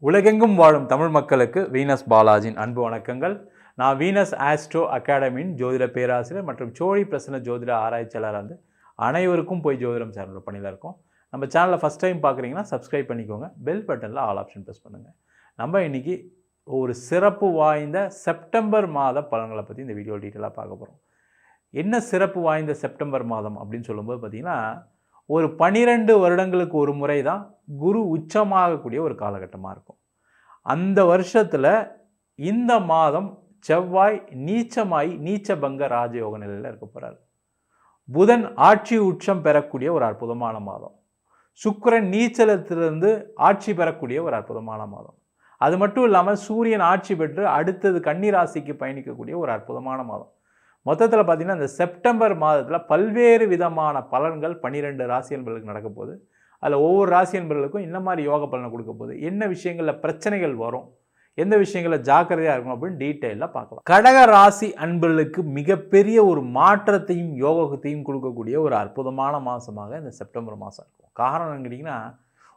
உலகெங்கும் வாழும் தமிழ் மக்களுக்கு வீனஸ் பாலாஜின் அன்பு வணக்கங்கள். நான் வீனஸ் ஆஸ்ட்ரோ அகாடமியின் ஜோதிட பேராசிரியர் மற்றும் சோழி பிரசன்ன ஜோதிட ஆராய்ச்சியாளர் அனைவருக்கும் போய் ஜோதிடம் சேனல் பணியில் இருக்கோம். நம்ம சேனலில் ஃபஸ்ட் டைம் பார்க்குறீங்கன்னா சப்ஸ்கிரைப் பண்ணிக்கோங்க. பெல் பட்டனில் ஆல் ஆப்ஷன் ப்ரெஸ் பண்ணுங்கள். நம்ம இன்றைக்கி ஒரு சிறப்பு வாய்ந்த செப்டம்பர் மாத பலன்களை பற்றி இந்த வீடியோ டீட்டெயிலாக பார்க்க போகிறோம். என்ன சிறப்பு வாய்ந்த செப்டம்பர் மாதம் அப்படின்னு சொல்லும்போது பார்த்திங்கன்னா, ஒரு 12 வருடங்களுக்கு ஒரு முறை தான் குரு உச்சமாகக்கூடிய ஒரு காலகட்டமாக இருக்கும். அந்த வருஷத்தில் இந்த மாதம் செவ்வாய் நீச்சமாய் நீச்சபங்க ராஜயோக நிலையில் இருக்க போகிறார். புதன் ஆட்சி உச்சம் பெறக்கூடிய ஒரு அற்புதமான மாதம். சுக்கிரன் நீச்சலத்திலிருந்து ஆட்சி பெறக்கூடிய ஒரு அற்புதமான மாதம். அது மட்டும் இல்லாமல் சூரியன் ஆட்சி பெற்று அடுத்தது கன்னி ராசிக்கு பயணிக்கக்கூடிய ஒரு அற்புதமான மாதம். மொத்தத்தில் பார்த்திங்கன்னா இந்த செப்டம்பர் மாதத்தில் பல்வேறு விதமான பலன்கள் 12 ராசி என்பர்களுக்கு நடக்க போகுது. அதில் ஒவ்வொரு ராசி என்பர்களுக்கும் என்ன மாதிரி யோக பலனை கொடுக்க போகுது, என்ன விஷயங்களில் பிரச்சனைகள் வரும், எந்த விஷயங்களில் ஜாக்கிரதையாக இருக்கும் அப்படின்னு டீட்டெயிலாக பார்க்கலாம். கடக ராசி அன்பர்களுக்கு மிகப்பெரிய ஒரு மாற்றத்தையும் யோகத்தையும் கொடுக்கக்கூடிய ஒரு அற்புதமான மாதமாக இந்த செப்டம்பர் மாதம் இருக்கும். காரணம் கேட்டிங்கன்னா,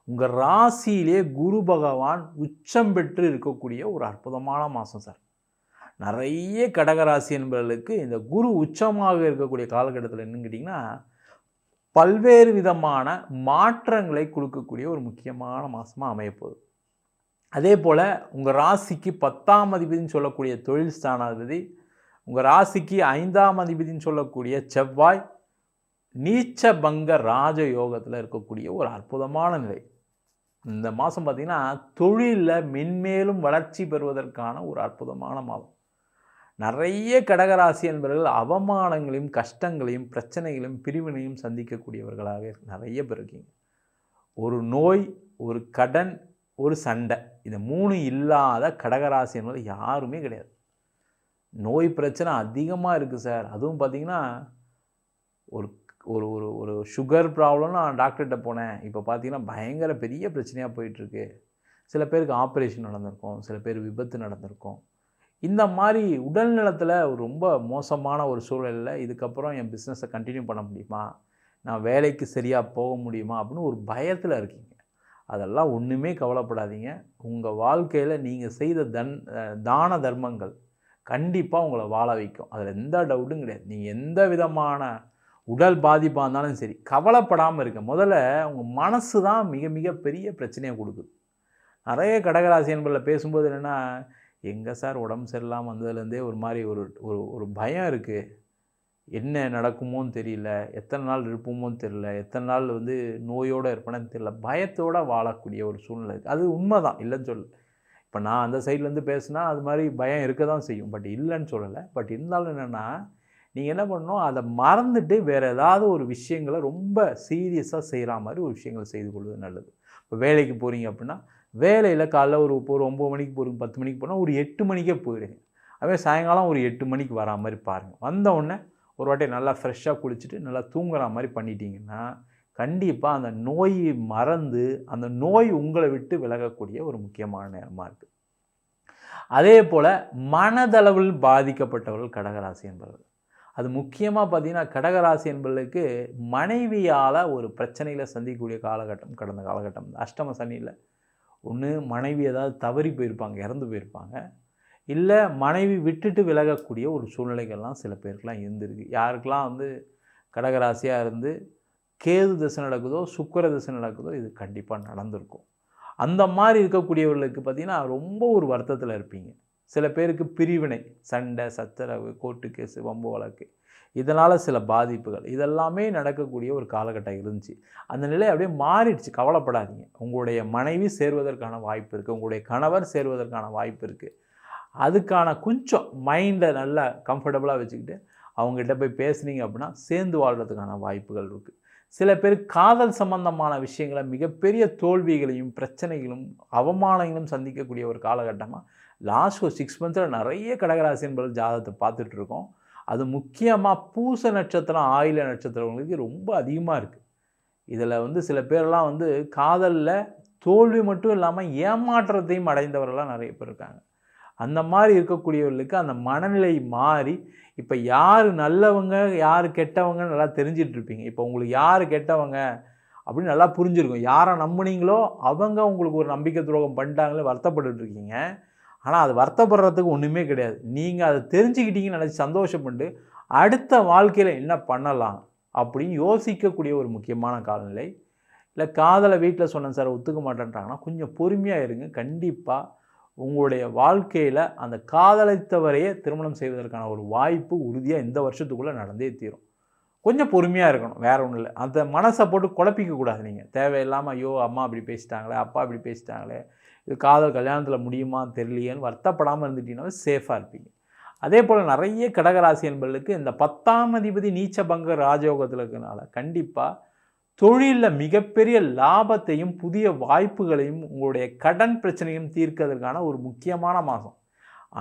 உங்கள் ராசியிலே குரு பகவான் உச்சம் பெற்று இருக்கக்கூடிய ஒரு அற்புதமான மாதம் சார். நிறைய கடகராசி என்பவர்களுக்கு இந்த குரு உச்சமாக இருக்கக்கூடிய காலகட்டத்தில் என்னன்னு கேட்டிங்கன்னா, பல்வேறு விதமான மாற்றங்களை கொடுக்கக்கூடிய ஒரு முக்கியமான மாதமாக அமையப்போகுது. அதே போல் உங்கள் ராசிக்கு 10ஆம் அதிபதினு சொல்லக்கூடிய தொழில் ஸ்தானாதிபதி, உங்கள் ராசிக்கு 5ஆம் அதிபதினு சொல்லக்கூடிய செவ்வாய் நீச்சபங்க ராஜயோகத்தில் இருக்கக்கூடிய ஒரு அற்புதமான நிலை. இந்த மாதம் பார்த்திங்கன்னா தொழிலில் மென்மேலும் வளர்ச்சி பெறுவதற்கான ஒரு அற்புதமான மாதம். நிறைய கடகராசி என்பவர்கள் அவமானங்களையும் கஷ்டங்களையும் பிரச்சனைகளையும் பிரிவினையும் சந்திக்கக்கூடியவர்களாக நிறைய பேர் இருக்கீங்க. ஒரு நோய், ஒரு கடன், ஒரு சண்டை, இந்த 3 இல்லாத கடகராசி என்பது யாருமே கிடையாது. நோய் பிரச்சனை அதிகமாக இருக்குது சார். அதுவும் பார்த்திங்கன்னா ஒரு ஒரு ஒரு ஒரு சுகர் ப்ராப்ளம்னு நான் டாக்டர்கிட்ட போனேன். இப்போ பார்த்திங்கன்னா பயங்கர பெரிய பிரச்சனையாக போயிட்டுருக்கு. சில பேருக்கு ஆப்ரேஷன் நடந்திருக்கும், சில பேர் விபத்து நடந்திருக்கும். இந்த மாதிரி உடல் நலத்தில் ரொம்ப மோசமான ஒரு சூழலில் இதுக்கப்புறம் என் பிஸ்னஸை கண்டினியூ பண்ண முடியுமா, நான் வேலைக்கு சரியாக போக முடியுமா அப்படின்னு ஒரு பயத்தில் இருக்கீங்க. அதெல்லாம் ஒன்றுமே கவலைப்படாதீங்க. உங்கள் வாழ்க்கையில் நீங்கள் செய்த தான தர்மங்கள் கண்டிப்பாக உங்களை வாழ வைக்கும். அதில் எந்த டவுட்டும் கிடையாது. நீங்கள் எந்த விதமான உடல் பாதிப்பாக இருந்தாலும் சரி கவலைப்படாமல் இருக்க. முதல்ல உங்கள் மனசு தான் மிக மிக பெரிய பிரச்சனையை கொடுக்குது. நிறைய கடகராசி என்பதில் பேசும்போது என்னென்னா, எங்கே சார் உடம்பு சரியில்லாமல் வந்ததுலேருந்தே ஒரு மாதிரி ஒரு ஒரு ஒரு பயம் இருக்குது. என்ன நடக்குமோன்னு தெரியல, எத்தனை நாள் இருப்போமோன்னு தெரியல, எத்தனை நாள் நோயோடு இருப்பேன்னு தெரியல, பயத்தோடு வாழக்கூடிய ஒரு சூழ்நிலை இருக்குது. அது உண்மை தான், இல்லைன்னு சொல்லலை. இப்போ நான் அந்த சைட்லேருந்து பேசுனா அது மாதிரி பயம் இருக்க தான் செய்யும், பட் இல்லைன்னு சொல்லலை. பட் இருந்தாலும் என்னென்னா, நீங்கள் என்ன பண்ணணும், அதை மறந்துட்டு வேறு ஏதாவது ஒரு விஷயங்களை ரொம்ப சீரியஸாக செய்கிற மாதிரி ஒரு விஷயங்கள் செய்து கொள்வது நல்லது. இப்போ வேலைக்கு போகிறீங்க அப்படின்னா, வேலையில் காலைல ஒரு 9 மணிக்கு போகிறீங்க, 10 மணிக்கு போனால் ஒரு 8 மணிக்கே போயிடுங்க. அதே சாயங்காலம் ஒரு 8 மணிக்கு வரா மாதிரி பாருங்கள். வந்தவுடனே ஒரு வாட்டி நல்லா ஃப்ரெஷ்ஷாக குளிச்சுட்டு நல்லா தூங்குற மாதிரி பண்ணிட்டீங்கன்னா கண்டிப்பாக அந்த நோய் மறந்து அந்த நோய் உங்களை விட்டு விலகக்கூடிய ஒரு முக்கியமான நேரமாக இருக்குது. அதே போல் மனதளவில் பாதிக்கப்பட்டவர்கள் கடகராசி என்பவர்கள். அது முக்கியமாக பார்த்திங்கன்னா கடகராசி என்பவர்களுக்கு மனைவியால் ஒரு பிரச்சனையில் சந்திக்கக்கூடிய காலகட்டம் கடந்த காலகட்டம். அஷ்டம சனியில் ஒன்று மனைவி ஏதாவது தவறி போயிருப்பாங்க, இறந்து போயிருப்பாங்க, இல்லை மனைவி விட்டுட்டு விலகக்கூடிய ஒரு சூழ்நிலைகள்லாம் சில பேருக்கெலாம் இருந்திருக்கு. யாருக்கெல்லாம் கடகராசியாக இருந்து கேது திசை நடக்குதோ சுக்கிர திசை நடக்குதோ இது கண்டிப்பாக நடந்திருக்கும். அந்த மாதிரி இருக்கக்கூடியவர்களுக்கு பார்த்திங்கன்னா ரொம்ப ஒரு வருத்தத்தில் இருப்பீங்க. சில பேருக்கு பிரிவினை, சண்டை, சச்சரவு, கோர்ட்டு கேஸு, வம்பு வழக்கு, இதனால் சில பாதிப்புகள் இதெல்லாமே நடக்கக்கூடிய ஒரு காலகட்டம் இருந்துச்சு. அந்த நிலை அப்படியே மாறிடுச்சு. கவலைப்படாதீங்க. உங்களுடைய மனைவி சேர்வதற்கான வாய்ப்பு இருக்குது, உங்களுடைய கணவர் சேர்வதற்கான வாய்ப்பு இருக்குது. அதுக்கான கொஞ்சம் மைண்டை நல்லா கம்ஃபர்டபுளாக வச்சுக்கிட்டு அவங்ககிட்ட போய் பேசுனீங்க அப்படின்னா சேர்ந்து வாழ்கிறதுக்கான வாய்ப்புகள் இருக்குது. சில பேர் காதல் சம்பந்தமான விஷயங்களை மிகப்பெரிய தோல்விகளையும் பிரச்சனைகளும் அவமானங்களும் சந்திக்கக்கூடிய ஒரு காலகட்டமாக லாஸ்ட் ஒரு 6 மந்த்ஸில் நிறைய கடகராசி என்பது ஜாதகத்தை பார்த்துட்ருக்கோம். அது முக்கியமாக பூச நட்சத்திரம், ஆயில நட்சத்திரங்களுக்கு ரொம்ப அதிகமாக இருக்குது. இதில் சில பேரெல்லாம் காதலில் தோல்வி மட்டும் இல்லாமல் ஏமாற்றத்தையும் அடைந்தவர்கள்லாம் நிறைய பேர் இருக்காங்க. அந்த மாதிரி இருக்கக்கூடியவர்களுக்கு அந்த மனநிலை மாறி இப்போ யார் நல்லவங்க யார் கெட்டவங்கன்னு நல்லா தெரிஞ்சிட்ருப்பீங்க. இப்போ உங்களுக்கு யார் கெட்டவங்க அப்படின்னு நல்லா புரிஞ்சிருக்கும். யாரை நம்புனீங்களோ அவங்க உங்களுக்கு ஒரு நம்பிக்கை துரோகம் பண்ணிட்டாங்களே வருத்தப்பட்டுருக்கீங்க. ஆனால் அது வருத்தப்படுறதுக்கு ஒன்றுமே கிடையாது. நீங்கள் அதை தெரிஞ்சுக்கிட்டீங்கன்னு நினச்சி சந்தோஷப்பட்டு அடுத்த வாழ்க்கையில் என்ன பண்ணலாம் அப்படின்னு யோசிக்கக்கூடிய ஒரு முக்கியமான காலநிலை. இல்லை காதலை வீட்டில் சொன்னேன் சார் ஒத்துக்க மாட்டேன்றாங்கன்னா கொஞ்சம் பொறுமையாக இருங்க. கண்டிப்பாக உங்களுடைய வாழ்க்கையில் அந்த காதலித்தவரையே திருமணம் செய்வதற்கான ஒரு வாய்ப்பு உறுதியாக இந்த வருஷத்துக்குள்ளே நடந்தே தீரும். கொஞ்சம் பொறுமையாக இருக்கணும், வேறு ஒன்றும் இல்லை. அந்த மனசை போட்டு குழப்பிக்கக்கூடாது. நீங்கள் தேவையில்லாமல் ஐயோ அம்மா இப்படி பேசிட்டாங்களே, அப்பா இப்படி பேசிட்டாங்களே, இது காதல் கல்யாணத்தில் முடியுமா தெரியலையேன்னு வருத்தப்படாமல் இருந்துட்டீங்கன்னாவே சேஃபாக இருப்பீங்க. அதே போல் நிறைய கடகராசி என்பர்களுக்கு இந்த 10ஆம் அதிபதி நீச்சபங்க ராஜயோகத்தில் இருக்கிறதுனால கண்டிப்பாக தொழிலில் மிகப்பெரிய லாபத்தையும் புதிய வாய்ப்புகளையும் உங்களுடைய கடன் பிரச்சனையும் தீர்க்கிறதுக்கான ஒரு முக்கியமான மாதம்.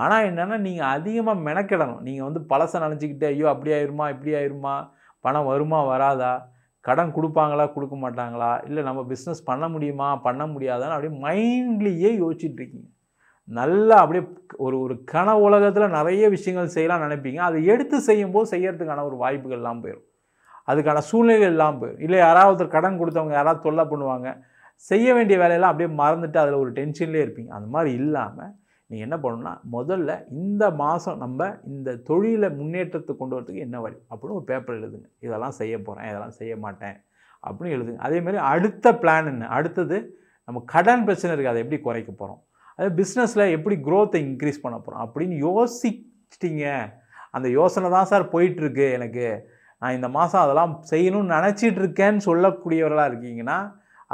ஆனால் என்னென்னா நீங்கள் அதிகமாக மெனக்கிடணும். நீங்கள் பழசை நினச்சிக்கிட்டு ஐயோ அப்படி ஆயிருமா இப்படி ஆயிருமா, பணம் வருமா வராதா, கடன் கொடுப்பாங்களா கொடுக்க மாட்டாங்களா, இல்லை நம்ம பிஸ்னஸ் பண்ண முடியுமா பண்ண முடியாதான்னு அப்படியே மைண்ட்லேயே யோசிச்சுட்ருக்கீங்க. நல்லா அப்படியே ஒரு கன உலகத்தில் நிறைய விஷயங்கள் செய்யலாம் நினைப்பீங்க. அதை எடுத்து செய்யும்போது செய்யறதுக்கான ஒரு வாய்ப்புகள் எல்லாம் போயிடும், அதுக்கான சூழ்நிலைகள் எல்லாம் போயிடும். இல்லை யாராவது கடன் கொடுத்தவங்க யாராவது தொல்லை பண்ணுவாங்க, செய்ய வேண்டிய வேலையெல்லாம் அப்படியே மறந்துட்டு அதில் ஒரு டென்ஷன்லேயே இருப்பீங்க. அந்த மாதிரி இல்லாமல் நீங்கள் என்ன பண்ணணும்னா முதல்ல இந்த மாதம் நம்ம இந்த தொழிலை முன்னேற்றத்தை கொண்டு வரதுக்கு என்ன வழி அப்படின்னு ஒரு பேப்பர் எழுதுங்க. இதெல்லாம் செய்ய போகிறேன், இதெல்லாம் செய்ய மாட்டேன் அப்படின்னு எழுதுங்க. அதேமாதிரி அடுத்த பிளான் என்ன, அடுத்தது நம்ம கடன் பிரச்சனை இருக்குது அதை எப்படி குறைக்க போகிறோம், அது பிஸ்னஸில் எப்படி க்ரோத்தை இன்க்ரீஸ் பண்ண போகிறோம் அப்படின்னு யோசிச்சிட்டிங்க. அந்த யோசனை தான் சார் போயிட்டுருக்கு, எனக்கு நான் இந்த மாதம் அதெல்லாம் செய்யணும்னு நினச்சிட்டு இருக்கேன்னு சொல்லக்கூடியவர்களாக இருக்கீங்கன்னா,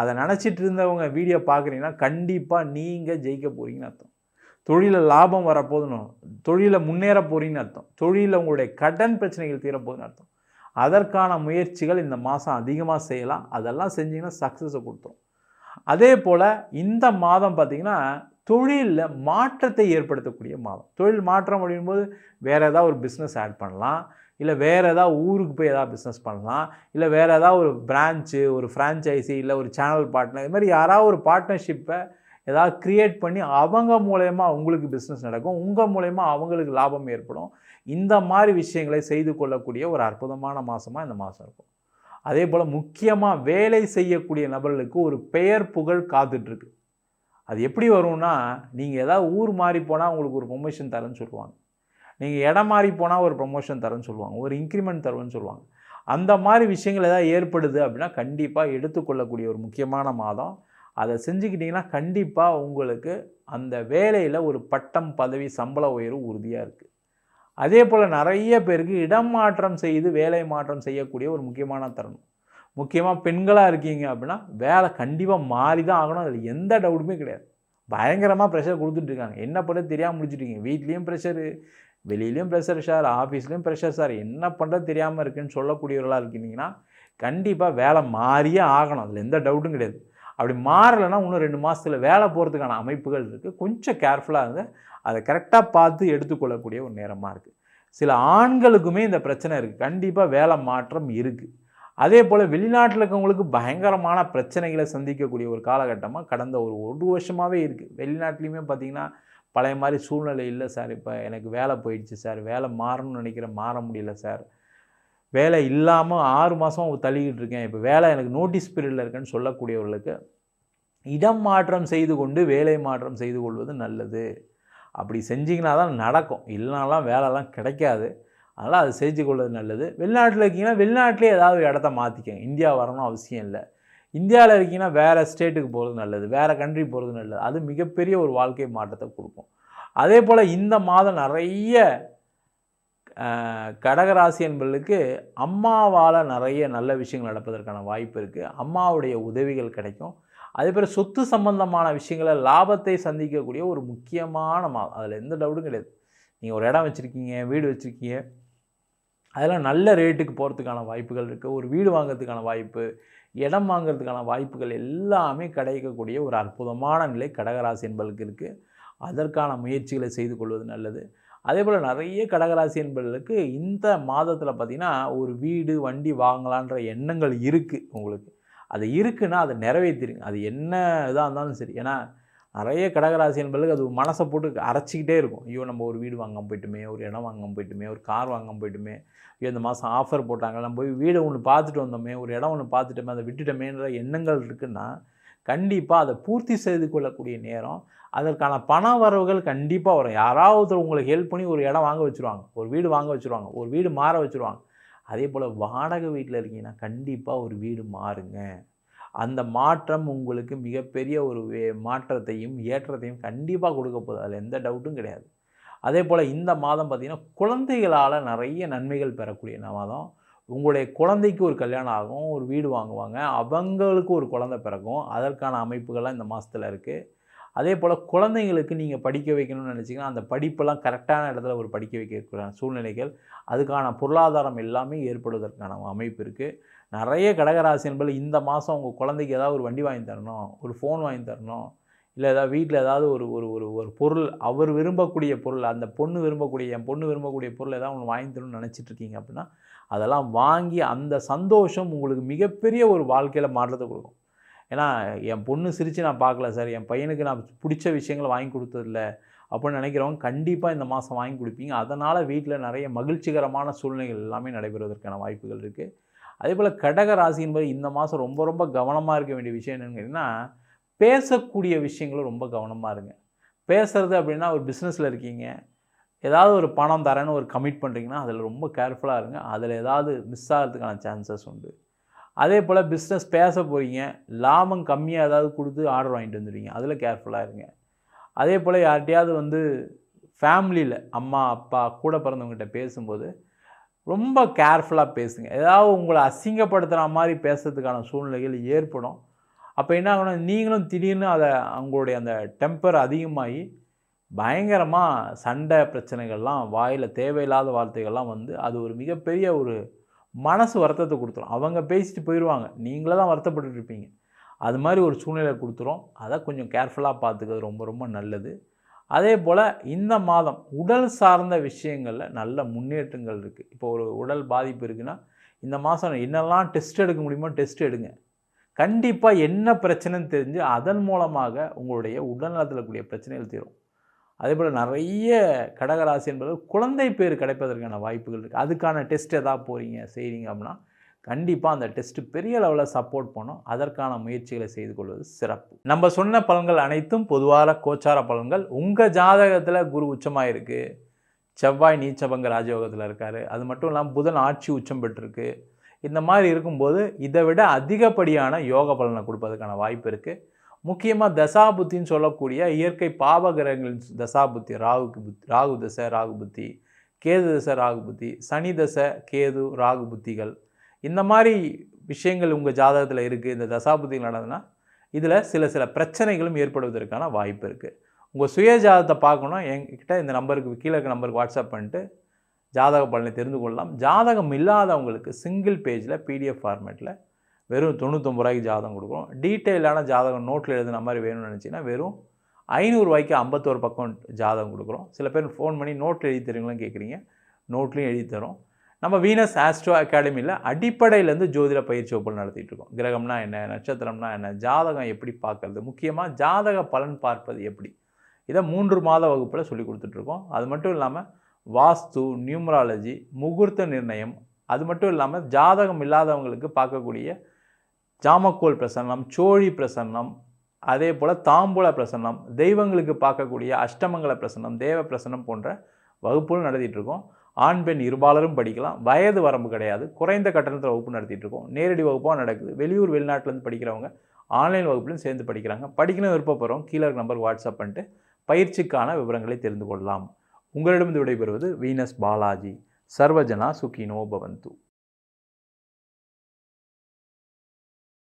அதை நினச்சிட்டு இருந்தவங்க வீடியோ பார்க்குறீங்கன்னா கண்டிப்பாக நீங்கள் ஜெயிக்க போகிறீங்கன்னு அர்த்தம். தொழிலில் லாபம் வரப்போதுன்னு, தொழிலில் முன்னேற போகிறீங்கன்னு அர்த்தம். தொழிலில் உங்களுடைய கடன் பிரச்சனைகள் தீரப்போகுதுன்னு அர்த்தம். அதற்கான முயற்சிகள் இந்த மாதம் அதிகமாக செய்யலாம். அதெல்லாம் செஞ்சிங்கன்னா சக்ஸஸை கொடுத்துரும். அதே போல் இந்த மாதம் பார்த்திங்கன்னா தொழிலில் மாற்றத்தை ஏற்படுத்தக்கூடிய மாதம். தொழில் மாற்றம் அப்படிங்கும்போது வேறு ஏதாவது ஒரு பிஸ்னஸ் ஆட் பண்ணலாம், இல்லை வேறு ஏதாவது ஊருக்கு போய் ஏதாவது பிஸ்னஸ் பண்ணலாம், இல்லை வேறு ஏதாவது ஒரு பிரான்ச்சு, ஒரு ஃப்ரான்ச்சைஸி, இல்லை ஒரு சேனல் பார்ட்னர், இது மாதிரி யாராவது ஒரு பார்ட்னர்ஷிப்பை ஏதாவது க்ரியேட் பண்ணி அவங்க மூலயமா உங்களுக்கு பிஸ்னஸ் நடக்கும், உங்கள் மூலயமா அவங்களுக்கு லாபம் ஏற்படும். இந்த மாதிரி விஷயங்களை செய்து கொள்ளக்கூடிய ஒரு அற்புதமான மாதமாக இந்த மாதம் இருக்கும். அதே போல் முக்கியமாக வேலை செய்யக்கூடிய நபர்களுக்கு ஒரு பெயர் புகழ் காத்துட்ருக்கு. அது எப்படி வரும்னா, நீங்கள் ஏதாவது ஊர் மாறி போனால் உங்களுக்கு ஒரு ப்ரொமோஷன் தரேன்னு சொல்லுவாங்க, நீங்கள் இடம் மாறி போனால் ஒரு ப்ரொமோஷன் தரேன்னு சொல்லுவாங்க, ஒரு இன்க்ரிமெண்ட் தருவேன்னு சொல்லுவாங்க. அந்த மாதிரி விஷயங்கள் ஏதாவது ஏற்படுது அப்படின்னா கண்டிப்பாக எடுத்துக்கொள்ளக்கூடிய ஒரு முக்கியமான மாதம். அதை செஞ்சுக்கிட்டிங்கன்னா கண்டிப்பாக உங்களுக்கு அந்த வேலையில் ஒரு பட்டம், பதவி, சம்பள உயர்வு உறுதியாக இருக்குது. அதே போல் நிறைய பேருக்கு இடம் மாற்றம் செய்து வேலை மாற்றம் செய்யக்கூடிய ஒரு முக்கியமான தருணம். முக்கியமாக பெண்களாக இருக்கீங்க அப்படின்னா வேலை கண்டிப்பாக மாறி தான் ஆகணும், அதில் எந்த டவுட்டுமே கிடையாது. பயங்கரமாக ப்ரெஷர் கொடுத்துட்ருக்காங்க, என்ன பண்ணுறது தெரியாமல் முடிச்சுட்ருக்கீங்க. வீட்லேயும் ப்ரெஷரு, வெளியிலையும் ப்ரெஷர் சார், ஆஃபீஸ்லேயும் ப்ரெஷர் சார், என்ன பண்ணுறது தெரியாமல் இருக்குன்னு சொல்லக்கூடியவர்களாக இருக்கீங்கன்னா கண்டிப்பாக வேலை மாறியே ஆகணும், அதில் எந்த டவுட்டும் கிடையாது. அப்படி மாறலைன்னா இன்னும் 2 மாதத்தில் வேலை போகிறதுக்கான அமைப்புகள் இருக்குது. கொஞ்சம் கேர்ஃபுல்லாக இருந்து அதை கரெக்டாக பார்த்து எடுத்துக்கொள்ளக்கூடிய ஒரு நேரமாக இருக்குது. சில ஆண்களுக்குமே இந்த பிரச்சனை இருக்குது, கண்டிப்பாக வேலை மாற்றம் இருக்குது. அதே போல் வெளிநாட்டில் இருக்கவங்களுக்கு பயங்கரமான பிரச்சனைகளை சந்திக்கக்கூடிய ஒரு காலகட்டமாக கடந்த ஒரு வருஷமாகவே இருக்குது. வெளிநாட்டிலையுமே பார்த்திங்கன்னா பழைய மாதிரி சூழ்நிலை இல்லை சார், இப்போ எனக்கு வேலை போயிடுச்சு சார், வேலை மாறணும்னு நினைக்கிறேன், மாற முடியல சார், வேலை இல்லாமல் 6 மாதமாக தள்ளிக்கிட்டு இருக்கேன், இப்போ வேலை எனக்கு நோட்டீஸ் பீரியடில் இருக்கேன்னு சொல்லக்கூடியவர்களுக்கு இடம் மாற்றம் செய்து கொண்டு வேலை மாற்றம் செய்து கொள்வது நல்லது. அப்படி செஞ்சிங்கன்னா தான் நடக்கும், இல்லைனாலாம் வேலைலாம் கிடைக்காது. அதனால் அது செஞ்சு கொள்வது நல்லது. வெளிநாட்டில் இருக்கீங்கன்னா வெளிநாட்டிலே ஏதாவது இடத்த மாற்றிக்கங்க, இந்தியா வரணும்னு அவசியம் இல்லை. இந்தியாவில் இருக்கீங்கன்னா வேறு ஸ்டேட்டுக்கு போகிறது நல்லது, வேறு கண்ட்ரி போகிறது நல்லது. அது மிகப்பெரிய ஒரு வாழ்க்கை மாற்றத்தை கொடுக்கும். அதே போல் இந்த மாதம் நிறைய கடகராசி என்பவர்களுக்கு அம்மாவால் நிறைய நல்ல விஷயங்கள் நடப்பதற்கான வாய்ப்பு இருக்குது. அம்மாவுடைய உதவிகள் கிடைக்கும். அதே போல் சொத்து சம்பந்தமான விஷயங்களை லாபத்தை சந்திக்கக்கூடிய ஒரு முக்கியமான மாதம், அதில் எந்த டவுட்டும் கிடையாது. நீங்கள் ஒரு இடம் வச்சுருக்கீங்க, வீடு வச்சுருக்கீங்க, அதெல்லாம் நல்ல ரேட்டுக்கு போகிறதுக்கான வாய்ப்புகள் இருக்குது. ஒரு வீடு வாங்கிறதுக்கான வாய்ப்பு, இடம் வாங்கிறதுக்கான வாய்ப்புகள் எல்லாமே கிடைக்கக்கூடிய ஒரு அற்புதமான நிலை கடகராசி என்பவர்களுக்கு இருக்குது. அதற்கான முயற்சிகளை செய்து கொள்வது நல்லது. அதே போல் நிறைய கடகராசி என்பவர்களுக்கு இந்த மாதத்தில் பார்த்திங்கன்னா ஒரு வீடு, வண்டி வாங்கலான்ற எண்ணங்கள் இருக்குது உங்களுக்கு. அது இருக்குன்னா அதை நிறைவேற்றிடுங்க. அது என்ன இதாக இருந்தாலும் சரி. ஏன்னா நிறைய கடகராசி என்பதுக்கு அது மனசை போட்டு அரைச்சிக்கிட்டே இருக்கும். ஐயோ நம்ம ஒரு வீடு வாங்காமல் போயிட்டுமே, ஒரு இடம் வாங்காமல் போயிட்டுமே, ஒரு கார் வாங்காமல் போயிட்டுமே, ஐயோ இந்த மாதம் ஆஃபர் போட்டாங்க, நம்ம போய் வீடு ஒன்று பார்த்துட்டு வந்தோமே, ஒரு இடம் ஒன்று பார்த்துட்டோமே, அதை விட்டுட்டோமேன்ற எண்ணங்கள் இருக்குன்னா கண்டிப்பாக அதை பூர்த்தி செய்து கொள்ளக்கூடிய நேரம், அதற்கான பண வரவுகள் கண்டிப்பாக வரும். யாராவது உங்களுக்கு ஹெல்ப் பண்ணி ஒரு இடம் வாங்க வச்சுருவாங்க, ஒரு வீடு வாங்க வச்சுருவாங்க, ஒரு வீடு மாற வச்சுருவாங்க. அதே போல் வாடகை வீட்டில் இருக்கீங்கன்னா கண்டிப்பாக ஒரு வீடு மாறுங்க. அந்த மாற்றம் உங்களுக்கு மிகப்பெரிய ஒரு மாற்றத்தையும் ஏற்றத்தையும் கண்டிப்பாக கொடுக்க போகுது. அதில் எந்த டவுட்டும் கிடையாது. அதே போல் இந்த மாதம் பார்த்திங்கன்னா குழந்தைகளால் நிறைய நன்மைகள் பெறக்கூடிய மாதம். உங்களுடைய குழந்தைக்கு ஒரு கல்யாணம் ஆகும், ஒரு வீடு வாங்குவாங்க, அவங்களுக்கு ஒரு குழந்தை பிறக்கும். அதற்கான அமைப்புகள்லாம் இந்த மாதத்தில் இருக்குது. அதே போல் குழந்தைங்களுக்கு நீங்கள் படிக்க வைக்கணும்னு நினச்சிங்கன்னா அந்த படிப்பெல்லாம் கரெக்டான இடத்துல ஒரு படிக்க வைக்கிற சூழ்நிலைகள், அதுக்கான பொருளாதாரம் எல்லாமே ஏற்படுவதற்கான அமைப்பு இருக்குது. நிறைய கடகராசி என்பது இந்த மாதம் உங்கள் குழந்தைக்கு ஏதாவது ஒரு வண்டி வாங்கி தரணும், ஒரு ஃபோன் வாங்கி தரணும், இல்லை ஏதாவது வீட்டில் ஏதாவது ஒரு ஒரு ஒரு ஒரு பொருள், அவர் விரும்பக்கூடிய பொருள், அந்த பொண்ணு விரும்பக்கூடிய என் பொண்ணு விரும்பக்கூடிய பொருள் ஏதாவது ஒன்று வாங்கி தரணும்னு நினச்சிட்ருக்கீங்க அப்படின்னா அதெல்லாம் வாங்கி அந்த சந்தோஷம் உங்களுக்கு மிகப்பெரிய ஒரு வாழ்க்கையில் மாற்றத்தை கொடுக்கும். ஏன்னா என் பொண்ணு சிரித்து நான் பார்க்கல சார், என் பையனுக்கு நான் பிடிச்ச விஷயங்களை வாங்கி கொடுத்ததில்ல அப்படின்னு நினைக்கிறவங்க கண்டிப்பாக இந்த மாதம் வாங்கி கொடுப்பீங்க. அதனால் வீட்டில் நிறைய மகிழ்ச்சிகரமான சூழ்நிலைகள் எல்லாமே நடைபெறுவதற்கான வாய்ப்புகள் இருக்குது. அதே போல் கடக ராசி என்பது இந்த மாதம் ரொம்ப ரொம்ப கவனமாக இருக்க வேண்டிய விஷயம் என்னென்னு கேட்டிங்கன்னா, பேசக்கூடிய விஷயங்களும் ரொம்ப கவனமாக இருங்க. பேசுகிறது அப்படின்னா ஒரு பிஸ்னஸில் இருக்கீங்க, ஏதாவது ஒரு பணம் தரேன்னு ஒரு கமிட் பண்ணுறீங்கன்னா அதில் ரொம்ப கேர்ஃபுல்லாக இருங்க. அதில் ஏதாவது மிஸ் ஆகிறதுக்கான சான்சஸ் உண்டு. அதே போல் பிஸ்னஸ் பேச போகிறீங்க, லாபம் கம்மியாக ஏதாவது கொடுத்து ஆர்டர் வாங்கிட்டு வந்துடுவீங்க, அதில் கேர்ஃபுல்லாக இருங்க. அதே போல் யார்கிட்டையாவது ஃபேமிலியில் அம்மா அப்பா கூட பிறந்தவங்ககிட்ட பேசும்போது ரொம்ப கேர்ஃபுல்லாக பேசுங்க. ஏதாவது உங்களை அசிங்கப்படுத்துகிற மாதிரி பேசுறதுக்கான சூழ்நிலைகள் ஏற்படும். அப்போ என்ன ஆகும்னா நீங்களும் திடீர்னு அவங்களுடைய அந்த டெம்பர் அதிகமாகி பயங்கரமாக சண்டை பிரச்சனைகள்லாம், வாயில் தேவையில்லாத வார்த்தைகள்லாம் அது ஒரு மிகப்பெரிய ஒரு மனசு வருத்தத்தை கொடுத்துரும். அவங்க பேசிட்டு போயிடுவாங்க, நீங்களே தான் வருத்தப்பட்டுட்டு இருப்பீங்க. அது மாதிரி ஒரு சூழ்நிலை கொடுத்துரும். அதை கொஞ்சம் கேர்ஃபுல்லாக பார்த்துக்கிறது ரொம்ப ரொம்ப நல்லது. அதே போல் இந்த மாதம் உடல் சார்ந்த விஷயங்களில் நல்ல முன்னேற்றங்கள் இருக்குது. இப்போ ஒரு உடல் பாதிப்பு இருக்குன்னா இந்த மாதம் என்னெல்லாம் டெஸ்ட் எடுக்க முடியுமோ டெஸ்ட் எடுங்க. கண்டிப்பாக என்ன பிரச்சனைன்னு தெரிஞ்சு அதன் மூலமாக உங்களுடைய உடல்நலத்தில் கூடிய பிரச்சனைகள் தீரும். அதே போல் நிறைய கடகராசி என்பது குழந்தை பேர் கிடைப்பதற்கான வாய்ப்புகள் இருக்குது. அதுக்கான டெஸ்ட் எதாவது போகிறீங்க செய்கிறீங்க அப்படின்னா கண்டிப்பாக அந்த டெஸ்ட்டு பெரிய லெவலில் சப்போர்ட் பண்ணும். அதற்கான முயற்சிகளை செய்து கொள்வது சிறப்பு. நம்ம சொன்ன பலன்கள் அனைத்தும் பொதுவான கோச்சார பலன்கள். உங்கள் ஜாதகத்தில் குரு உச்சமாக இருக்குது, செவ்வாய் நீச்சபங்க ராஜயோகத்தில் இருக்கார், அது மட்டும் இல்லாமல் புதன் ஆட்சி உச்சம் பெற்றிருக்கு. இந்த மாதிரி இருக்கும்போது இதை விட அதிகப்படியான யோக பலனை கொடுப்பதற்கான வாய்ப்பு இருக்குது. முக்கியமாக தசாபுத்தின்னு சொல்லக்கூடிய இயற்கை பாவகிரகங்களின் தசாபுத்தி, ராகு தசை ராகு புத்தி, கேது தசை ராகு புத்தி, சனி தசை கேது ராகு புத்திகள், இந்த மாதிரி விஷயங்கள் உங்கள் ஜாதகத்தில் இருக்குது, இந்த தசாபுத்திகள் நடந்ததுன்னா இதில் சில பிரச்சனைகளும் ஏற்படுவதற்கான வாய்ப்பு இருக்குது. உங்கள் சுய ஜாதகத்தை பார்க்கணும், என்கிட்ட இந்த நம்பருக்கு கீழே இருக்க நம்பருக்கு வாட்ஸ்அப் பண்ணிட்டு ஜாதக பலனை தெரிந்து கொள்ளலாம். ஜாதகம் இல்லாதவங்களுக்கு சிங்கிள் பேஜில் பிடிஎஃப் ஃபார்மேட்டில் வெறும் 99 ரூபாய்க்கு ஜாதகம் கொடுக்குறோம். டீட்டெயிலான ஜாதகம் நோட்டில் எழுதுன மாதிரி வேணும்னு நினச்சிங்கன்னா வெறும் 500 ரூபாய்க்கு 51 பக்கம் ஜாதகம் கொடுக்குறோம். சில பேர் ஃபோன் பண்ணி நோட்டில் எழுதி தருவீங்களான்னு கேட்குறீங்க, நோட்லேயும் எழுதி தரோம். நம்ம வீனஸ் ஆஸ்ட்ரோ அகாடமியில் அடிப்படையிலேருந்து ஜோதிட பயிற்சி வகுப்புகள் நடத்திட்டு இருக்கோம். கிரகம்னா என்ன, நட்சத்திரம்னா என்ன, ஜாதகம் எப்படி பார்க்கறது, முக்கியமாக ஜாதக பலன் பார்ப்பது எப்படி, இதை 3 மாத வகுப்பில் சொல்லி கொடுத்துட்ருக்கோம். அது மட்டும் இல்லாமல் வாஸ்து, நியூமராலஜி, முகூர்த்த நிர்ணயம், அது மட்டும் இல்லாமல் ஜாதகம் இல்லாதவங்களுக்கு பார்க்கக்கூடிய ஜாமக்கோல் பிரசன்னம், சோழி பிரசன்னம், அதே போல் தாம்பூல பிரசன்னம், தெய்வங்களுக்கு பார்க்கக்கூடிய அஷ்டமங்கல பிரசன்னம், தேவ பிரசன்னம் போன்ற வகுப்புகள் நடத்திட்டுருக்கோம். ஆண் பெண் இருபாலரும் படிக்கலாம். வயது வரம்பு கிடையாது. குறைந்த கட்டணத்தில் வகுப்பு நடத்திட்டுருக்கோம். நேரடி வகுப்பாக நடக்குது. வெளியூர் வெளிநாட்டிலேருந்து படிக்கிறவங்க ஆன்லைன் வகுப்புலையும் சேர்ந்து படிக்கிறாங்க. படிக்கணும் விருப்பப்படுறோம் கீழே இருக்க நம்பருக்கு வாட்ஸ்அப் பண்ணிட்டு பயிற்சிக்கான விவரங்களை தெரிந்து கொள்ளலாம். உங்களிடம் விடைபெறுவது வீனஸ் பாலாஜி. சர்வஜனா சுகினோ பவந்து.